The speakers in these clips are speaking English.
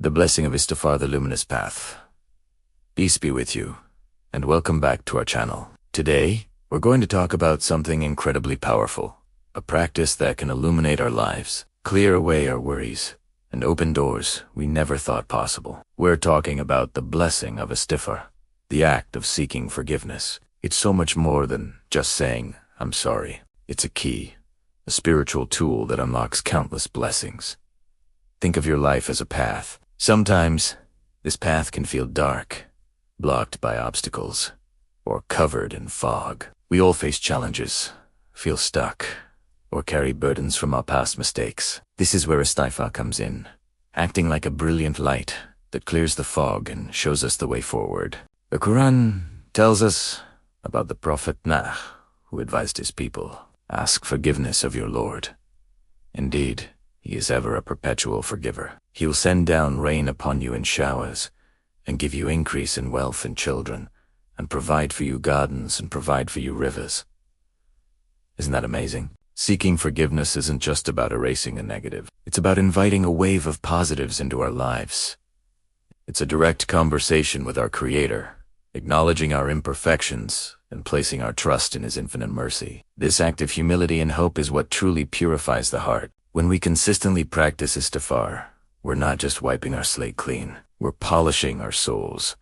The Blessing of Istighfar, the Luminous Path. Peace be with you, and welcome back to our channel. Today, we're going to talk about something incredibly powerful, a practice that can illuminate our lives, clear away our worries, and open doors we never thought possible. We're talking about the Blessing of Istighfar, the act of seeking forgiveness. It's so much more than just saying, "I'm sorry." It's a key, a spiritual tool that unlocks countless blessings. Think of your life as a path. Sometimes, this path can feel dark, blocked by obstacles, or covered in fog. We all face challenges, feel stuck, or carry burdens from our past mistakes. This is where Istighfar comes in, acting like a brilliant light that clears the fog and shows us the way forward. The Quran tells us about the Prophet Noor, who advised his people, "Ask forgiveness of your Lord. Indeed, He is ever a perpetual forgiver. He will send down rain upon you in showers, and give you increase in wealth and children, and provide for you gardens and provide for you rivers." Isn't that amazing? Seeking forgiveness isn't just about erasing a negative. It's about inviting a wave of positives into our lives. It's a direct conversation with our Creator, acknowledging our imperfections and placing our trust in His infinite mercy. This act of humility and hope is what truly purifies the heart. When we consistently practice Istighfar, we're not just wiping our slate clean, we're polishing our souls,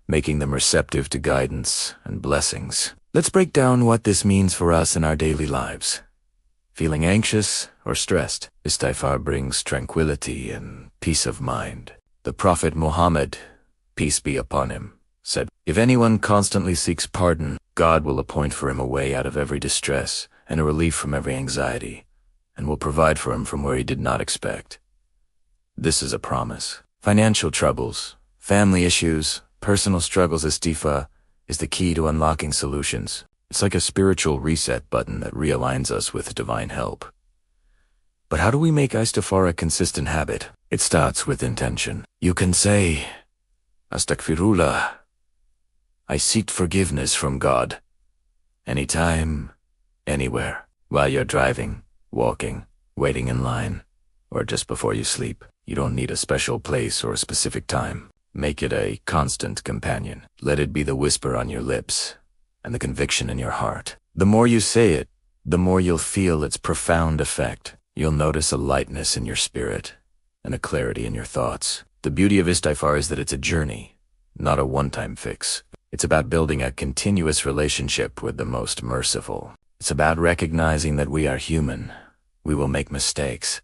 making them receptive to guidance and blessings. Let's break down what this means for us in our daily lives. Feeling anxious or stressed, Istighfar brings tranquility and peace of mind. The Prophet Muhammad, peace be upon him, said, "If anyone constantly seeks pardon, God will appoint for him a way out of every distress and a relief from every anxiety, and will provide for him from where he did not expect." This is a promise. Financial troubles, family issues, personal struggles, Istighfar is the key to unlocking solutions. It's like a spiritual reset button that realigns us with divine help. But how do we make Istighfar a consistent habit? It starts with intention. You can say, "Astaghfirullah. I seek forgiveness from God." Anytime, anywhere, while you're driving, walking, waiting in line, or just before you sleep. You don't need a special place or a specific time. Make it a constant companion. Let it be the whisper on your lips and the conviction in your heart. The more you say it, the more you'll feel its profound effect. You'll notice a lightness in your spirit and a clarity in your thoughts. The beauty of Istighfar is that it's a journey, not a one-time fix. It's about building a continuous relationship with the most merciful. It's about recognizing that we are human. We will make mistakes,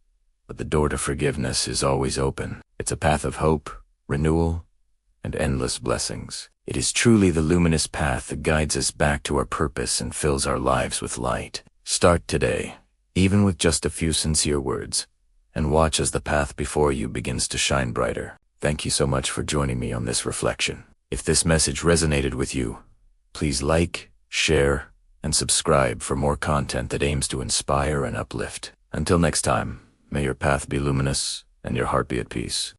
but the door to forgiveness is always open. It's a path of hope, renewal, and endless blessings. It is truly the luminous path that guides us back to our purpose and fills our lives with light. Start today, even with just a few sincere words, and watch as the path before you begins to shine brighter. Thank you so much for joining me on this reflection. If this message resonated with you, please like, share, and subscribe for more content that aims to inspire and uplift. Until next time, may your path be luminous and your heart be at peace.